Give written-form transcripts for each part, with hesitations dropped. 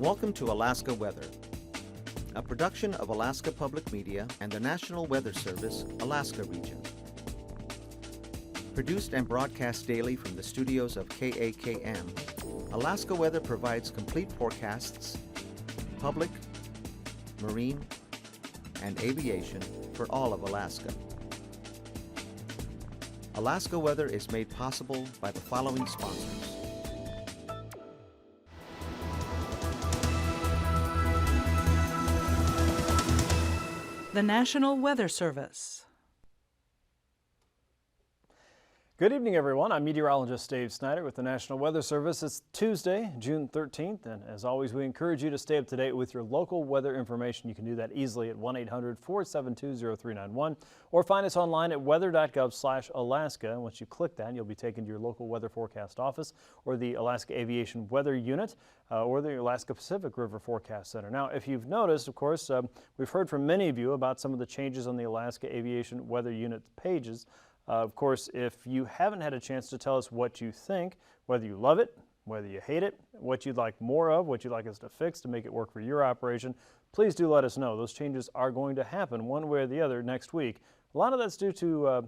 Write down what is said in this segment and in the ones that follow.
Welcome to Alaska Weather, a production of Alaska Public Media and the National Weather Service, Alaska Region. Produced and broadcast daily from the studios of KAKM, Alaska Weather provides complete forecasts, public, marine, and aviation for all of Alaska. Alaska Weather is made possible by the following sponsors. The National Weather Service. Good evening, everyone. I'm meteorologist Dave Snider with the National Weather Service. It's Tuesday, June 13th, and as always, we encourage you to stay up to date with your local weather information. You can do that easily at 1-800-472-0391 or find us online at weather.gov/Alaska. Once you click that, you'll be taken to your local weather forecast office or the Alaska Aviation Weather Unit or the Alaska Pacific River Forecast Center. Now, if you've noticed, of course, we've heard from many of you about some of the changes on the Alaska Aviation Weather Unit pages. Of course, if you haven't had a chance to tell us what you think, whether you love it, whether you hate it, what you'd like more of, what you'd like us to fix to make it work for your operation, please do let us know. Those changes are going to happen one way or the other next week. A lot of that's due to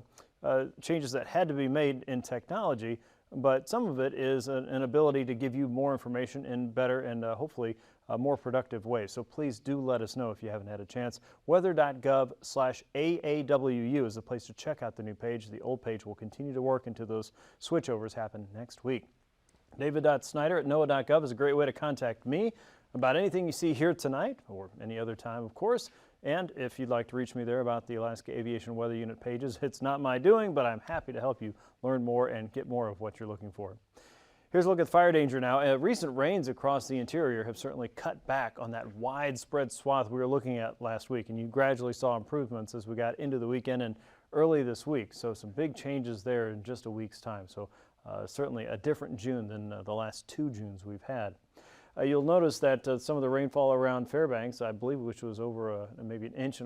changes that had to be made in technology, but some of it is an ability to give you more information in better and hopefully more productive ways. So please do let us know if you haven't had a chance. Weather.gov/AAWU is the place to check out the new page. The old page will continue to work until those switchovers happen next week. David.Snider@NOAA.gov is a great way to contact me about anything you see here tonight or any other time, of course. And if you'd like to reach me there about the Alaska Aviation Weather Unit pages, it's not my doing, but I'm happy to help you learn more and get more of what you're looking for. Here's a look at fire danger now. Recent rains across the interior have certainly cut back on that widespread swath we were looking at last week, and you gradually saw improvements as we got into the weekend and early this week. So some big changes there in just a week's time. So certainly a different June than the last 2 Junes we've had. You'll notice that some of the rainfall around Fairbanks, I believe, which was over maybe 1.25 inches,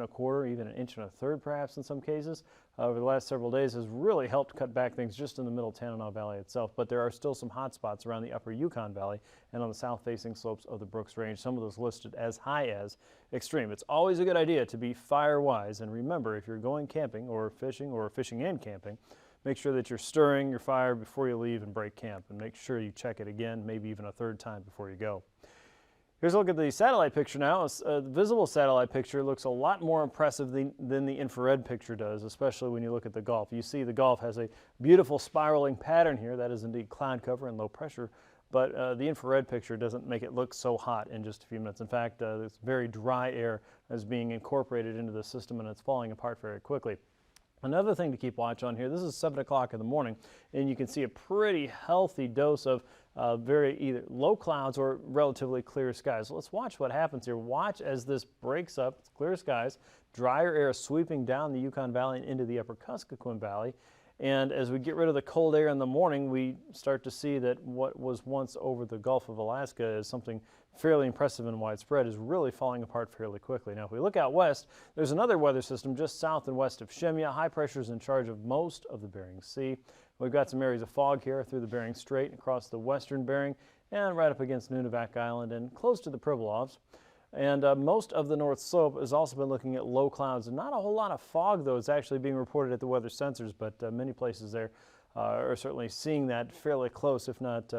even 1.33 inches perhaps in some cases, over the last several days has really helped cut back things just in the middle Tanana Valley itself. But there are still some hot spots around the upper Yukon Valley and on the south-facing slopes of the Brooks Range, some of those listed as high as extreme. It's always a good idea to be fire-wise, and remember, if you're going camping or fishing and camping, make sure that you're stirring your fire before you leave and break camp, and make sure you check it again, maybe even a third time before you go. Here's a look at the satellite picture now. The visible satellite picture looks a lot more impressive than the infrared picture does, especially when you look at the Gulf. You see the Gulf has a beautiful spiraling pattern here. That is indeed cloud cover and low pressure, but the infrared picture doesn't make it look so hot in just a few minutes. In fact, this very dry air is being incorporated into the system, and it's falling apart very quickly. Another thing to keep watch on here, this is 7 o'clock in the morning, and you can see a pretty healthy dose of very either low clouds or relatively clear skies. So let's watch what happens here. Watch as this breaks up. It's clear skies, drier air sweeping down the Yukon Valley and into the upper Kuskokwim Valley. And as we get rid of the cold air in the morning, we start to see that what was once over the Gulf of Alaska is something fairly impressive and widespread is really falling apart fairly quickly. Now, if we look out west, there's another weather system just south and west of Shemya. High pressure is in charge of most of the Bering Sea. We've got some areas of fog here through the Bering Strait, across the western Bering, and right up against Nunivak Island and close to the Pribilovs. And most of the North Slope has also been looking at low clouds. Not a whole lot of fog, though, is actually being reported at the weather sensors, but many places there are certainly seeing that fairly close, if not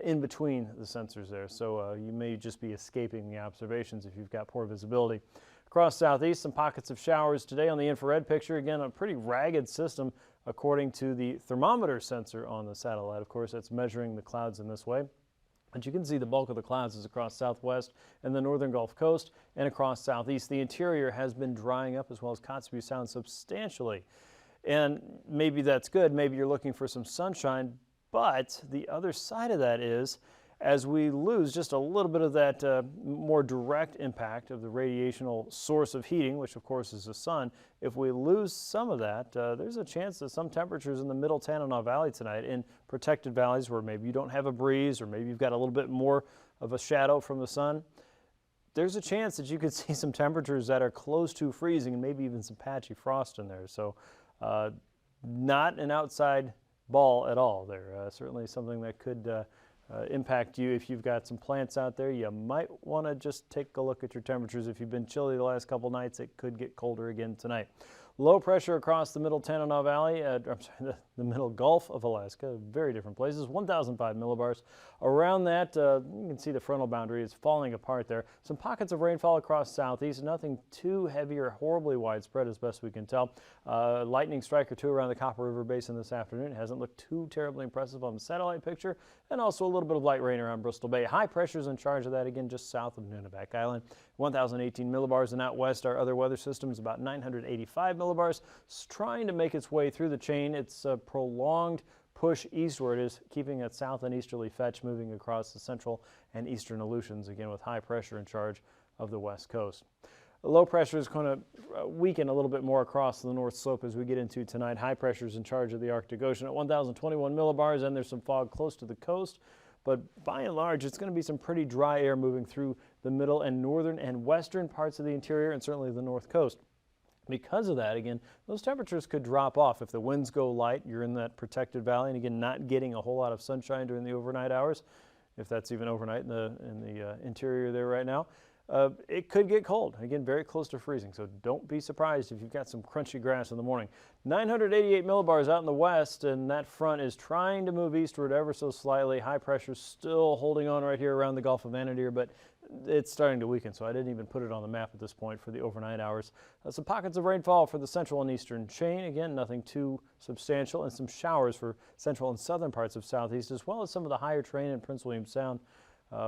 in between the sensors there. So you may just be escaping the observations if you've got poor visibility. Across southeast, some pockets of showers today on the infrared picture. Again, a pretty ragged system according to the thermometer sensor on the satellite. Of course, that's measuring the clouds in this way. But you can see the bulk of the clouds is across southwest and the northern Gulf Coast and across southeast. The interior has been drying up as well as Kotzebue Sound substantially. And maybe that's good. Maybe you're looking for some sunshine. But the other side of that is, as we lose just a little bit of that more direct impact of the radiational source of heating, which of course is the sun, if we lose some of that, there's a chance that some temperatures in the middle Tanana Valley tonight in protected valleys where maybe you don't have a breeze or maybe you've got a little bit more of a shadow from the sun, there's a chance that you could see some temperatures that are close to freezing and maybe even some patchy frost in there. So not an outside ball at all there. Certainly something that could impact you. If you've got some plants out there, you might want to just take a look at your temperatures. If you've been chilly the last couple nights, it could get colder again tonight. Low pressure across the middle Tanana Valley, the middle Gulf of Alaska, very different places, 1,005 millibars. Around that, you can see the frontal boundary is falling apart there. Some pockets of rainfall across southeast, nothing too heavy or horribly widespread as best we can tell. Lightning strike or two around the Copper River Basin this afternoon. It hasn't looked too terribly impressive on the satellite picture, and also a little bit of light rain around Bristol Bay. High pressures in charge of that again just south of Nunivak Island. 1,018 millibars, and out west our other weather systems about 985 millibars. It's trying to make its way through the chain. It's a prolonged push eastward is keeping that south and easterly fetch moving across the central and eastern Aleutians, again with high pressure in charge of the west coast. Low pressure is going to weaken a little bit more across the north slope as we get into tonight. High pressure is in charge of the Arctic Ocean at 1,021 millibars, and there's some fog close to the coast. But by and large, it's going to be some pretty dry air moving through the middle and northern and western parts of the interior and certainly the north coast. Because of that, again, those temperatures could drop off if the winds go light. You're in that protected valley, and again, not getting a whole lot of sunshine during the overnight hours, if that's even overnight in the interior there right now. It could get cold, again, very close to freezing, so don't be surprised if you've got some crunchy grass in the morning. 988 millibars out in the west, and that front is trying to move eastward ever so slightly. High pressure still holding on right here around the Gulf of Anadyr, but it's starting to weaken, so I didn't even put it on the map at this point for the overnight hours. Some pockets of rainfall for the central and eastern chain. Again, nothing too substantial, and some showers for central and southern parts of southeast, as well as some of the higher terrain in Prince William Sound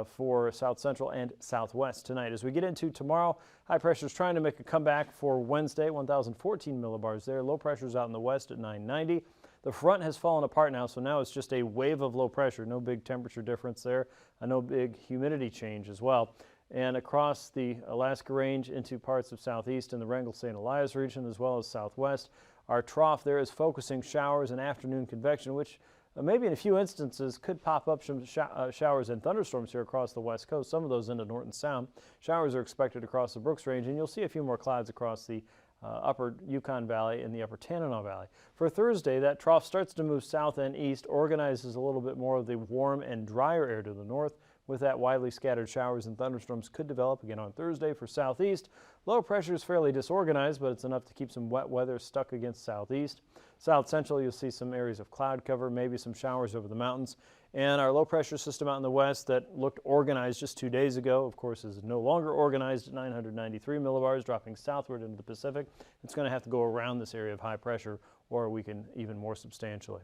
for south central and southwest tonight. As we get into tomorrow, high pressure is trying to make a comeback for Wednesday, 1,014 millibars there. Low pressure is out in the west at 990. The front has fallen apart now, so now it's just a wave of low pressure. No big temperature difference there, no big humidity change as well. And across the Alaska Range into parts of southeast and the Wrangell-St. Elias region, as well as southwest, our trough there is focusing showers and afternoon convection, which maybe in a few instances could pop up some showers and thunderstorms here across the west coast, some of those into Norton Sound. Showers are expected across the Brooks Range, and you'll see a few more clouds across the upper Yukon Valley and the upper Tanana Valley. For Thursday, that trough starts to move south and east, organizes a little bit more of the warm and drier air to the north. With that, widely scattered showers and thunderstorms could develop again on Thursday for southeast. Low pressure is fairly disorganized, but it's enough to keep some wet weather stuck against southeast. South central, you'll see some areas of cloud cover, maybe some showers over the mountains. And our low pressure system out in the west that looked organized just 2 days ago, of course, is no longer organized at 993 millibars, dropping southward into the Pacific. It's going to have to go around this area of high pressure or weaken even more substantially.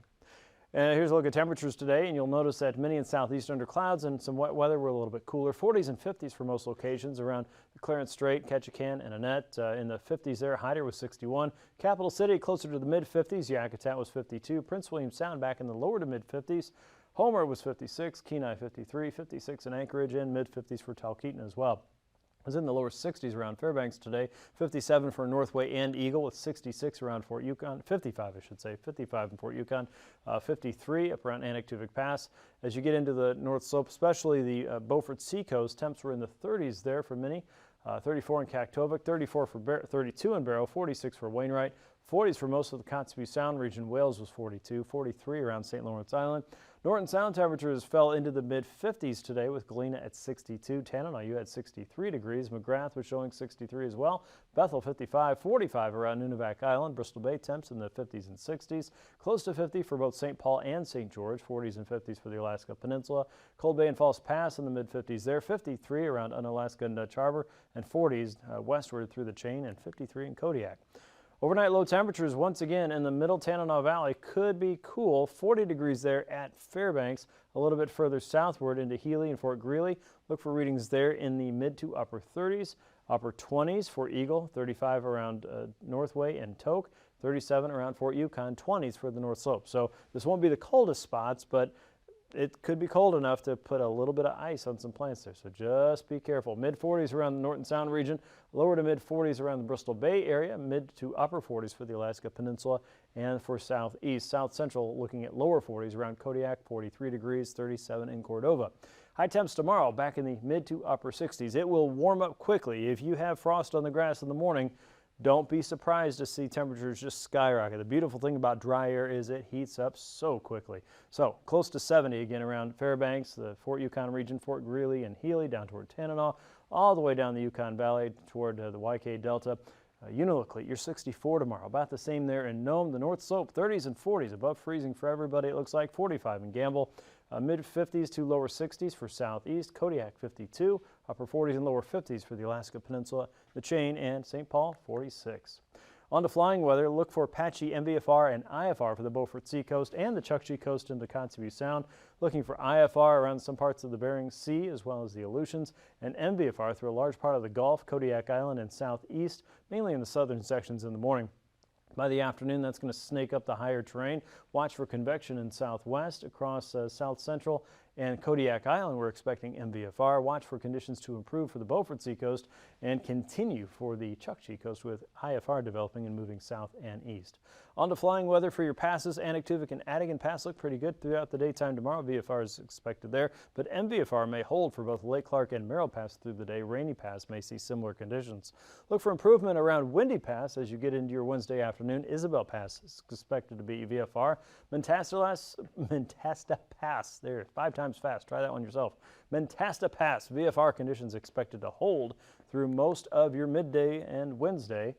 And here's a look at temperatures today, and you'll notice that many in southeast under clouds and some wet weather. We're a little bit cooler. 40s and 50s for most locations around the Clarence Strait, Ketchikan, and Annette. In the 50s there, Hyder was 61. Capital City closer to the mid-50s. Yakutat was 52. Prince William Sound back in the lower to mid-50s. Homer was 56. Kenai 53. 56 in Anchorage, and mid-50s for Talkeetna as well. I was in the lower 60s around Fairbanks today, 57 for Northway and Eagle, with 66 around Fort Yukon, 55 I should say, 55 in Fort Yukon, 53 up around Anaktuvuk Pass. As you get into the North Slope, especially the Beaufort Seacoast, temps were in the 30s there for many, 34 in Kaktovik, 34 for 32 in Barrow, 46 for Wainwright, 40s for most of the Kotzebue Sound region. Wales was 42, 43 around St. Lawrence Island. Norton Sound temperatures fell into the mid-50s today with Galena at 62. Tanana, you had 63 degrees. McGrath was showing 63 as well. Bethel 55, 45 around Nunivak Island. Bristol Bay temps in the 50s and 60s. Close to 50 for both St. Paul and St. George. 40s and 50s for the Alaska Peninsula. Cold Bay and False Pass in the mid-50s there. 53 around Unalaska and Dutch Harbor. And 40s westward through the chain, and 53 in Kodiak. Overnight low temperatures once again in the middle Tanana Valley could be cool. 40 degrees there at Fairbanks. A little bit further southward into Healy and Fort Greely. Look for readings there in the mid to upper 30s. Upper 20s for Eagle. 35 around Northway and Tok. 37 around Fort Yukon. 20s for the North Slope. So this won't be the coldest spots, but it could be cold enough to put a little bit of ice on some plants there, so just be careful. Mid-40s around the Norton Sound region, lower to mid-40s around the Bristol Bay area, mid to upper 40s for the Alaska Peninsula, and for southeast. South central looking at lower 40s around Kodiak, 43 degrees, 37 in Cordova. High temps tomorrow back in the mid to upper 60s. It will warm up quickly. If you have frost on the grass in the morning, don't be surprised to see temperatures just skyrocket. The beautiful thing about dry air is it heats up so quickly. So close to 70 again around Fairbanks, the Fort Yukon region, Fort Greely and Healy, down toward Tanana, all the way down the Yukon Valley toward the YK Delta. Unalakleet, you're 64 tomorrow. About the same there in Nome. The North Slope, 30s and 40s, above freezing for everybody. It looks like 45 in Gamble. Mid-50s to lower 60s for Southeast. Kodiak, 52. Upper 40s and lower 50s for the Alaska Peninsula, the Chain, and St. Paul, 46. On to flying weather, look for patchy MVFR and IFR for the Beaufort Seacoast and the Chukchi Coast into Kotzebue Sound. Looking for IFR around some parts of the Bering Sea as well as the Aleutians, and MVFR through a large part of the Gulf, Kodiak Island, and southeast, mainly in the southern sections in the morning. By the afternoon, that's going to snake up the higher terrain. Watch for convection in southwest across south central and Kodiak Island. We're expecting MVFR. Watch for conditions to improve for the Beaufort Seacoast and continue for the Chukchi Coast with IFR developing and moving south and east. On to flying weather for your passes. Anaktuvuk and Adigan Pass look pretty good throughout the daytime tomorrow. VFR is expected there, but MVFR may hold for both Lake Clark and Merrill Pass through the day. Rainy Pass may see similar conditions. Look for improvement around Windy Pass as you get into your Wednesday afternoon. Isabel Pass is expected to be VFR. Mentasta Pass, there, 5 times fast. Try that one yourself. Mentasta Pass, VFR conditions expected to hold through most of your midday and Wednesday.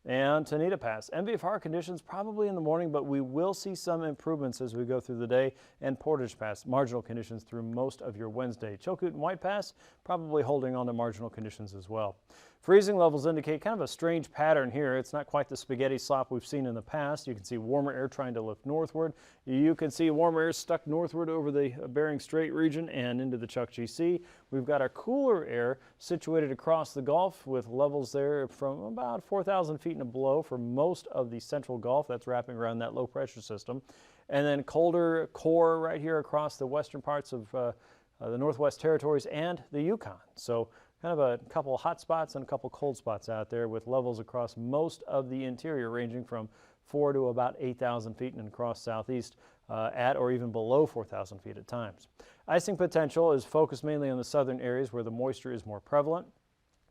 And Tanita Pass, MVFR conditions probably in the morning, but we will see some improvements as we go through the day. And Portage Pass, marginal conditions through most of your Wednesday. Chilkoot and White Pass, probably holding on to marginal conditions as well. Freezing levels indicate kind of a strange pattern here. It's not quite the spaghetti slop we've seen in the past. You can see warmer air trying to lift northward. You can see warmer air stuck northward over the Bering Strait region and into the Chukchi Sea. We've got our cooler air situated across the Gulf with levels there from about 4,000 feet and below for most of the central Gulf. That's wrapping around that low pressure system. And then colder core right here across the western parts of the Northwest Territories and the Yukon. So kind of a couple hot spots and a couple cold spots out there with levels across most of the interior ranging from 4 to about 8,000 feet and across southeast at or even below 4,000 feet at times. Icing potential is focused mainly on the southern areas where the moisture is more prevalent.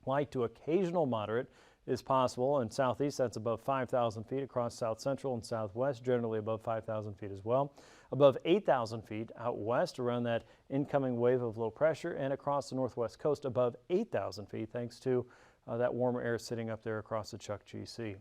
Light to occasional moderate is possible in southeast. That's above 5,000 feet across south central and southwest, generally above 5,000 feet as well. Above 8,000 feet out west around that incoming wave of low pressure, and across the northwest coast above 8,000 feet thanks to that warmer air sitting up there across the Chukchi Sea.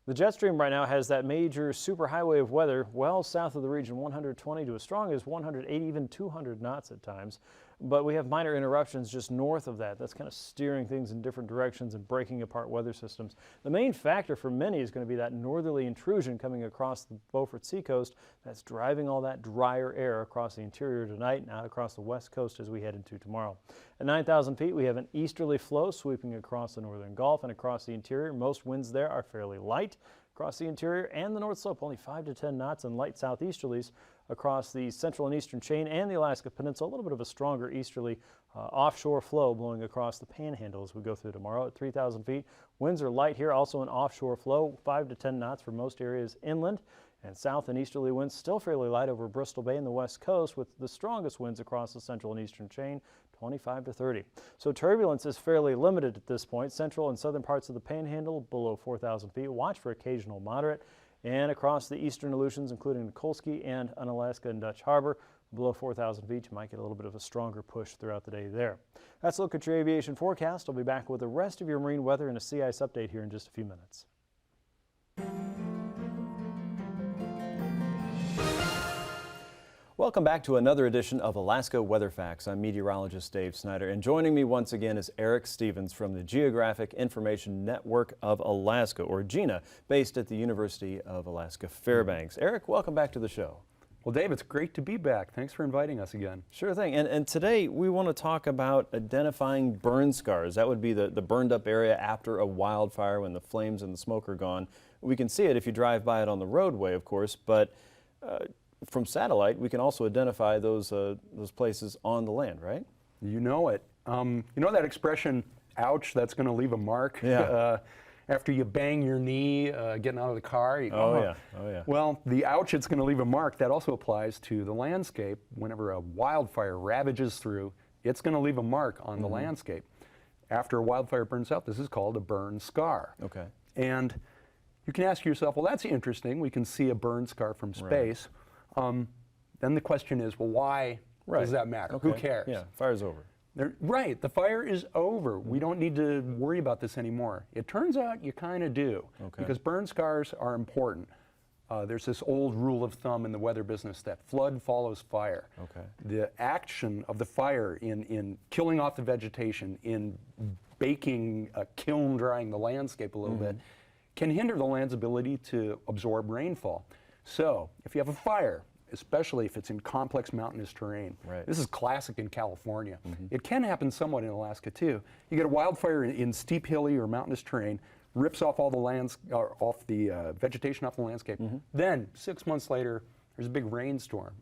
The jet stream right now has that major superhighway of weather well south of the region, 120 to as strong as 180, even 200 knots at times. But we have minor interruptions just north of that. That's kind of steering things in different directions and breaking apart weather systems. The main factor for many is going to be that northerly intrusion coming across the Beaufort Seacoast that's driving all that drier air across the interior tonight and out across the west coast as we head into tomorrow. At 9,000 feet, we have an easterly flow sweeping across the northern Gulf and across the interior. Most winds there are fairly light. Across the interior and the North Slope, only 5 to 10 knots and light southeasterlies across the central and eastern chain and the Alaska Peninsula. A little bit of a stronger easterly offshore flow blowing across the Panhandle as we go through tomorrow. At 3,000 feet, winds are light here, also an offshore flow, 5 to 10 knots for most areas inland. And south and easterly winds still fairly light over Bristol Bay and the west coast, with the strongest winds across the central and eastern chain, 25 to 30. So turbulence is fairly limited at this point. Central and southern parts of the Panhandle below 4,000 feet. Watch for occasional moderate. And across the eastern Aleutians, including Nikolsky and Unalaska and Dutch Harbor, below 4,000 feet, you might get a little bit of a stronger push throughout the day there. That's a look at your aviation forecast. I'll be back with the rest of your marine weather and a sea ice update here in just a few minutes. Welcome back to another edition of Alaska Weather Facts. I'm meteorologist Dave Snider, and joining me once again is Eric Stevens from the Geographic Information Network of Alaska, or GINA, based at the University of Alaska Fairbanks. Eric, welcome back to the show. Well, Dave, it's great to be back. Thanks for inviting us again. Sure thing. And today we want to talk about identifying burn scars. That would be the burned up area after a wildfire when the flames and the smoke are gone. We can see it if you drive by it on the roadway, of course, but from satellite, we can also identify those places on the land, right? You know it. You know that expression, ouch, that's going to leave a mark? Yeah. After you bang your knee getting out of the car. You go, Oh, yeah. Well, the ouch, it's going to leave a mark, that also applies to the landscape. Whenever a wildfire ravages through, it's going to leave a mark on the landscape. After a wildfire burns out, this is called a burn scar. Okay. And you can ask yourself, well, that's interesting. We can see a burn scar from space. Then the question is, well, why does that matter? Who cares? Yeah, fire's over. Right, the fire is over. We don't need to worry about this anymore. It turns out you kind of do, because burn scars are important. There's this old rule of thumb in the weather business that flood follows fire. The action of the fire in killing off the vegetation, in baking, kiln drying the landscape a little bit, can hinder the land's ability to absorb rainfall. So if you have a fire, especially if it's in complex mountainous terrain. This is classic in California. It can happen somewhat in Alaska too. You get a wildfire in steep, hilly, or mountainous terrain, rips off all the vegetation off the landscape. Then 6 months later, there's a big rainstorm,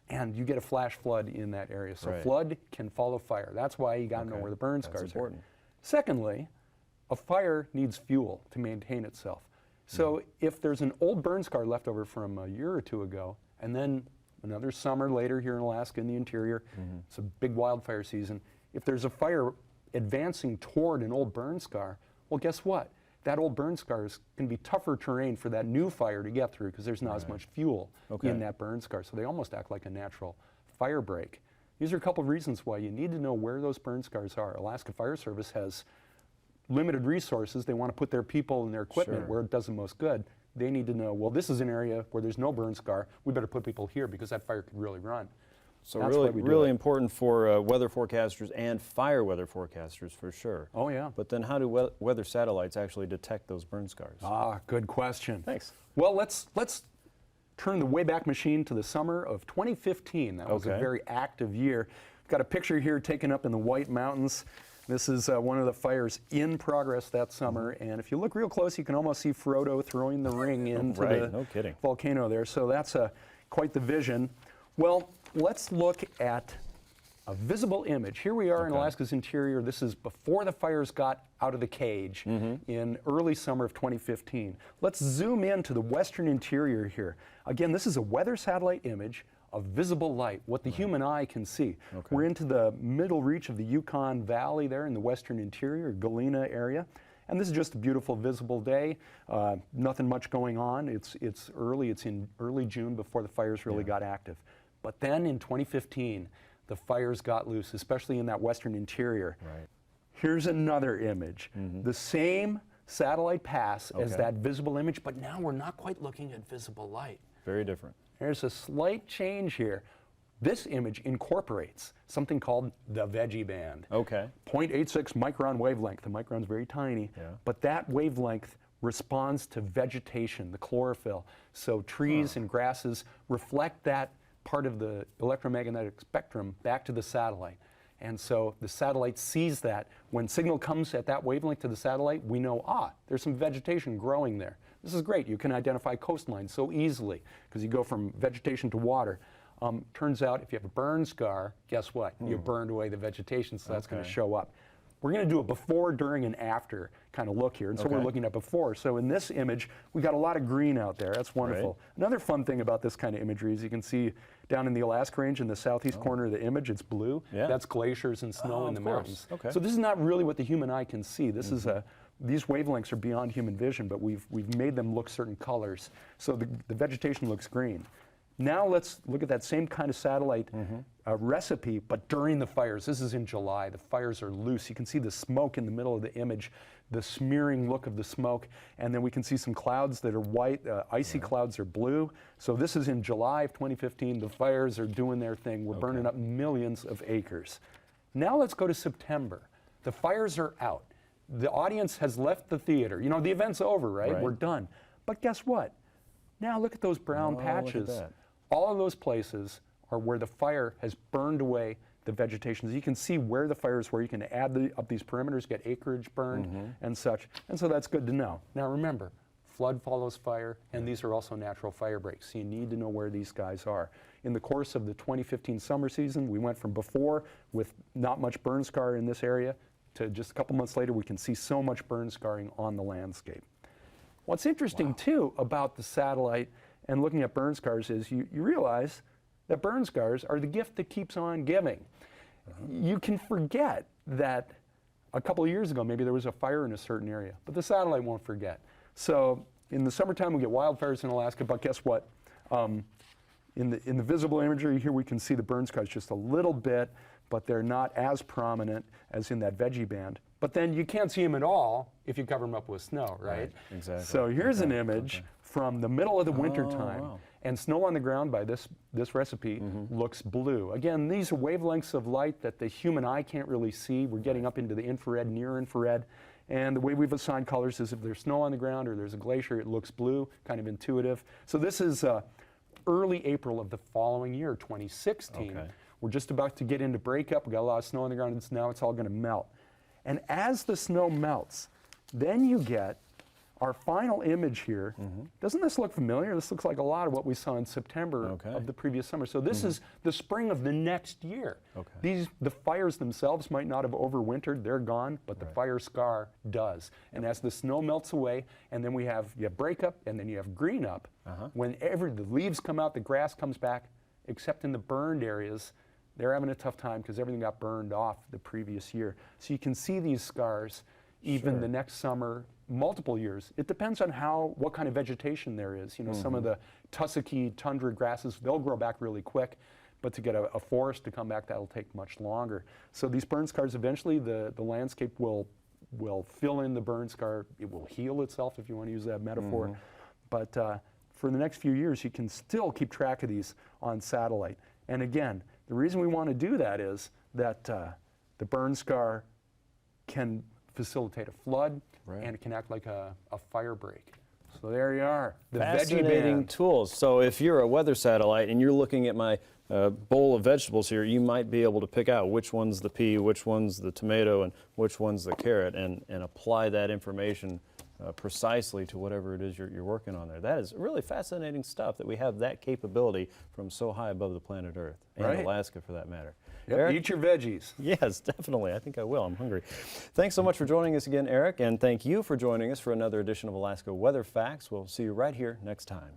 and you get a flash flood in that area. So flood can follow fire. That's why you got to know where the burn scars are. Secondly, a fire needs fuel to maintain itself. So if there's an old burn scar left over from a year or two ago, and then another summer later here in Alaska in the interior, it's a big wildfire season. If there's a fire advancing toward an old burn scar, well, guess what? That old burn scars can be tougher terrain for that new fire to get through because there's not as much fuel in that burn scar. So they almost act like a natural fire break. These are a couple of reasons why you need to know where those burn scars are. Alaska Fire Service has limited resources. They want to put their people and their equipment where it does the most good. They need to know, well, this is an area where there's no burn scar. We better put people here because that fire could really run. So really important for weather forecasters and fire weather forecasters for sure. Oh, yeah. But then how do weather satellites actually detect those burn scars? Ah, good question. Thanks. Well, let's turn the Wayback Machine to the summer of 2015. That was a very active year. We've got a picture here taken up in the White Mountains. This is one of the fires in progress that summer, and if you look real close, you can almost see Frodo throwing the ring into the volcano there. So that's quite the vision. Well, let's look at a visible image. Here we are in Alaska's interior. This is before the fires got out of the cage in early summer of 2015. Let's zoom into the western interior here. Again, this is a weather satellite image of visible light, what the human eye can see. We're into the middle reach of the Yukon Valley there in the western interior, Galena area. And this is just a beautiful visible day. Nothing much going on. It's in early June before the fires really got active. But then in 2015, the fires got loose, especially in that western interior. Here's another image. The same satellite pass as that visible image, but now we're not quite looking at visible light. Very different. There's a slight change here. This image incorporates something called the veggie band. 0.86 micron wavelength. The micron's very tiny, but that wavelength responds to vegetation, the chlorophyll. So trees and grasses reflect that part of the electromagnetic spectrum back to the satellite. And so the satellite sees that. When signal comes at that wavelength to the satellite, we know, there's some vegetation growing there. This is great. You can identify coastlines so easily because you go from vegetation to water. Turns out if you have a burn scar, guess what? You burned away the vegetation, so that's going to show up. We're going to do a before, during, and after kind of look here. And so we're looking at before. So in this image, we got a lot of green out there. That's wonderful. Another fun thing about this kind of imagery is you can see down in the Alaska Range in the southeast corner of the image, it's blue. That's glaciers and snow in the mountains. So this is not really what the human eye can see. This is these wavelengths are beyond human vision, but we've made them look certain colors. So the vegetation looks green. Now let's look at that same kind of satellite recipe, but during the fires. This is in July. The fires are loose. You can see the smoke in the middle of the image, the smearing look of the smoke, and then we can see some clouds that are white. Icy clouds are blue. So this is in July of 2015. The fires are doing their thing. We're burning up millions of acres. Now let's go to September. The fires are out. The audience has left the theater. You know, the event's over, right? We're done. But guess what? Now look at those brown patches. All of those places are where the fire has burned away the vegetation. So you can see where the fires were. You can add up these perimeters, get acreage burned and such. And so that's good to know. Now remember, flood follows fire, and these are also natural fire breaks. So you need to know where these guys are. In the course of the 2015 summer season, we went from before with not much burn scar in this area to just a couple months later, we can see so much burn scarring on the landscape. What's interesting too about the satellite and looking at burn scars is you realize that burn scars are the gift that keeps on giving. You can forget that a couple of years ago, maybe there was a fire in a certain area, but the satellite won't forget. So in the summertime, we get wildfires in Alaska, but guess what? In the visible imagery here, we can see the burn scars just a little bit, but they're not as prominent as in that veggie band. But then you can't see them at all if you cover them up with snow, right? Exactly. So here's an image from the middle of the winter time, and snow on the ground by this recipe looks blue. Again, these are wavelengths of light that the human eye can't really see. We're getting up into the infrared, near infrared, and the way we've assigned colors is if there's snow on the ground or there's a glacier, it looks blue, kind of intuitive. So this is early April of the following year, 2016. Okay. We're just about to get into breakup. We've got a lot of snow on the ground, and now it's all going to melt. And as the snow melts, then you get our final image here. Doesn't this look familiar? This looks like a lot of what we saw in September of the previous summer. So this is the spring of the next year. The fires themselves might not have overwintered, they're gone, but the fire scar does. And as the snow melts away, and then you have breakup, and then you have green up, whenever the leaves come out, the grass comes back, except in the burned areas, they're having a tough time because everything got burned off the previous year. So you can see these scars even the next summer, multiple years. It depends on what kind of vegetation there is. You know, some of the tussocky tundra grasses, they'll grow back really quick, but to get a forest to come back, that'll take much longer. So these burn scars, eventually the landscape will fill in the burn scar. It will heal itself, if you want to use that metaphor. But for the next few years, you can still keep track of these on satellite. And again, the reason we want to do that is that the burn scar can facilitate a flood, and it can act like a fire break. So there you are, the fascinating tools. So if you're a weather satellite and you're looking at my bowl of vegetables here, you might be able to pick out which one's the pea, which one's the tomato, and which one's the carrot, and apply that information precisely to whatever it is you're working on there. That is really fascinating stuff, that we have that capability from so high above the planet Earth, and Alaska for that matter. Yep, eat your veggies. Yes, definitely. I think I will. I'm hungry. Thanks so much for joining us again, Eric, and thank you for joining us for another edition of Alaska Weather Facts. We'll see you right here next time.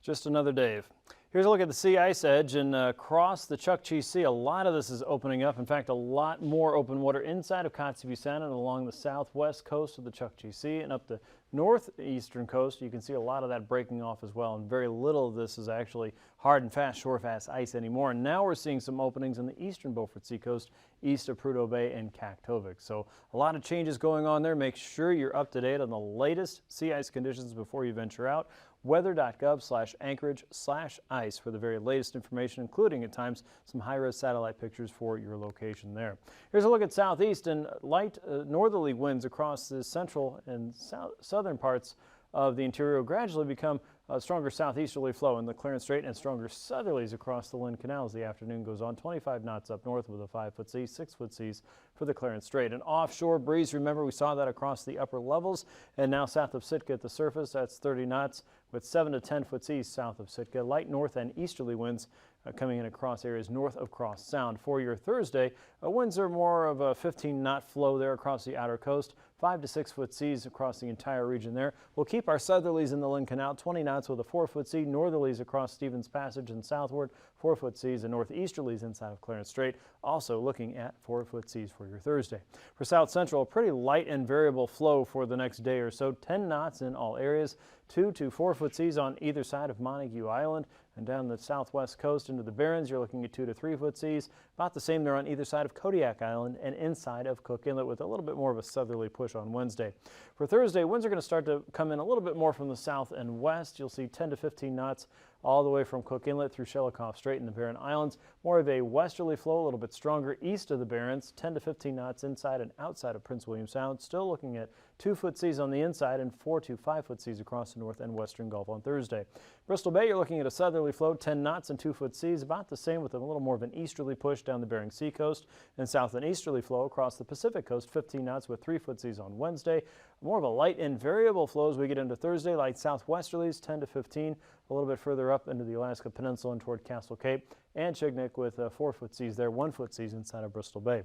Just another Dave. Here's a look at the sea ice edge, and across the Chukchi Sea, a lot of this is opening up. In fact, a lot more open water inside of Kotzebue-Sound and along the southwest coast of the Chukchi Sea and up the northeastern coast. You can see a lot of that breaking off as well, and very little of this is actually hard and fast, shore-fast ice anymore. And now we're seeing some openings in the eastern Beaufort Sea coast, east of Prudhoe Bay and AKwx. So a lot of changes going on there. Make sure you're up to date on the latest sea ice conditions before you venture out. Weather.gov/Anchorage/ice for the very latest information, including at times some high-res satellite pictures for your location there. Here's a look at southeast and light northerly winds across the central and southern parts of the interior will gradually become a stronger southeasterly flow in the Clarence Strait and stronger southerlies across the Lynn Canal as the afternoon goes on. 25 knots up north with a 5-foot sea, 6-foot seas for the Clarence Strait. An offshore breeze, remember we saw that across the upper levels, and now south of Sitka at the surface, that's 30 knots with 7 to 10-foot seas south of Sitka. Light north and easterly winds coming in across areas north of Cross Sound. For your Thursday, winds are more of a 15-knot flow there across the outer coast. 5 to 6-foot seas across the entire region there. We'll keep our southerlies in the Lynn Canal, 20 knots with a 4-foot sea. Northerlies across Stevens Passage and southward, 4-foot seas, and northeasterlies inside of Clarence Strait. Also looking at 4-foot seas for your Thursday. For South Central, a pretty light and variable flow for the next day or so. 10 knots in all areas. 2 to 4-foot seas on either side of Montague Island. And down the southwest coast into the Barrens, you're looking at 2 to 3-foot seas. About the same there on either side of Kodiak Island and inside of Cook Inlet with a little bit more of a southerly push on Wednesday. For Thursday, winds are going to start to come in a little bit more from the south and west. You'll see 10 to 15 knots all the way from Cook Inlet through Shelikof Strait and the Barren Islands. More of a westerly flow, a little bit stronger east of the Barrens, 10 to 15 knots inside and outside of Prince William Sound. Still looking at 2-foot seas on the inside and 4 to 5-foot seas across the north and western Gulf on Thursday. Bristol Bay, you're looking at a southerly flow, 10 knots and 2-foot seas, about the same with a little more of an easterly push down the Bering Sea coast, and south and easterly flow across the Pacific coast, 15 knots with 3-foot seas on Wednesday. More of a light and variable flow as we get into Thursday, light southwesterlies, 10 to 15, a little bit further up into the Alaska Peninsula and toward Castle Cape, and Chignik with 4-foot seas there, 1-foot seas inside of Bristol Bay.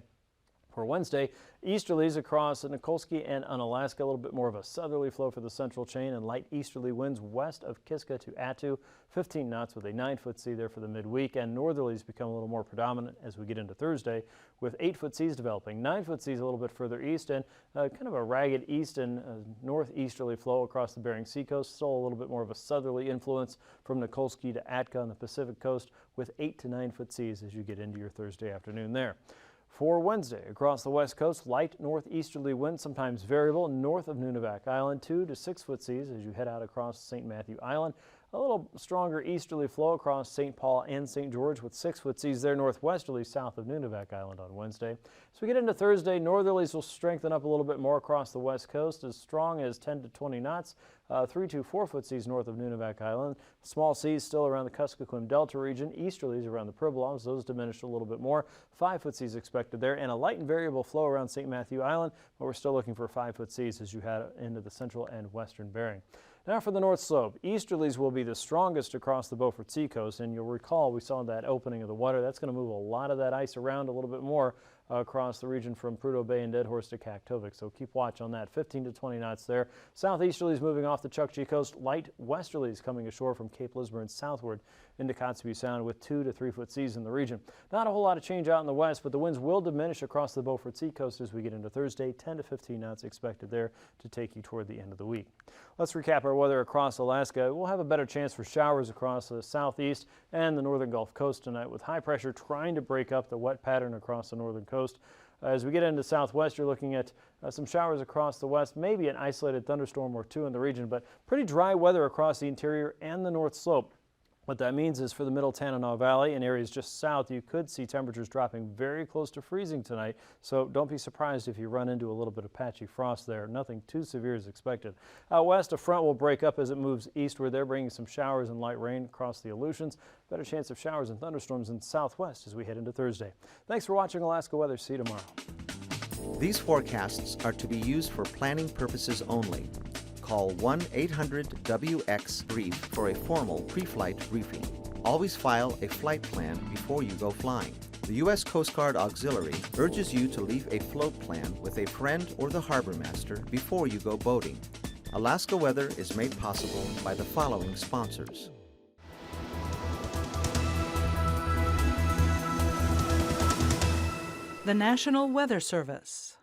For Wednesday, easterlies across Nikolsky and Unalaska, a little bit more of a southerly flow for the central chain, and light easterly winds west of Kiska to Attu, 15 knots with a 9-foot sea there for the midweek, and northerlies become a little more predominant as we get into Thursday with 8-foot seas developing. 9-foot seas a little bit further east, and kind of a ragged east and northeasterly flow across the Bering Sea coast. Still a little bit more of a southerly influence from Nikolsky to Atka on the Pacific coast with 8 to 9-foot seas as you get into your Thursday afternoon there. For Wednesday, across the west coast, light northeasterly winds, sometimes variable, north of Nunivak Island, 2 to 6-foot seas as you head out across St. Matthew Island. A little stronger easterly flow across St. Paul and St. George with 6-foot seas there northwesterly south of Nunivak Island on Wednesday. As we get into Thursday, northerlies will strengthen up a little bit more across the west coast, as strong as 10 to 20 knots, 3 to 4-foot seas north of Nunivak Island. Small seas still around the Kuskokwim Delta region, easterlies around the Pribilofs, those diminished a little bit more. 5-foot seas expected there, and a light and variable flow around St. Matthew Island, but we're still looking for 5-foot seas as you head into the central and western Bering. Now for the north slope, easterlies will be the strongest across the Beaufort Sea coast, and you'll recall we saw that opening of the water. That's going to move a lot of that ice around a little bit more across the region from Prudhoe Bay and Deadhorse to Kaktovik, so keep watch on that. 15 to 20 knots there. Southeasterlies moving off the Chukchi coast, light westerlies coming ashore from Cape Lisburne southward into Kotzebue Sound with 2 to 3-foot seas in the region. Not a whole lot of change out in the west, but the winds will diminish across the Beaufort Sea coast as we get into Thursday. 10 to 15 knots expected there to take you toward the end of the week. Let's recap our weather across Alaska. We'll have a better chance for showers across the southeast and the northern Gulf Coast tonight, with high pressure trying to break up the wet pattern across the northern coast. As we get into southwest, you're looking at some showers across the west, maybe an isolated thunderstorm or two in the region, but pretty dry weather across the interior and the north slope. What that means is for the middle Tanana Valley and areas just south, you could see temperatures dropping very close to freezing tonight. So don't be surprised if you run into a little bit of patchy frost there. Nothing too severe is expected. Out west, a front will break up as it moves eastward. They're bringing some showers and light rain across the Aleutians. Better chance of showers and thunderstorms in the southwest as we head into Thursday. Thanks for watching Alaska Weather. See you tomorrow. These forecasts are to be used for planning purposes only. Call 1-800-WX-BRIEF for a formal pre-flight briefing. Always file a flight plan before you go flying. The U.S. Coast Guard Auxiliary urges you to leave a float plan with a friend or the harbor master before you go boating. Alaska Weather is made possible by the following sponsors. The National Weather Service.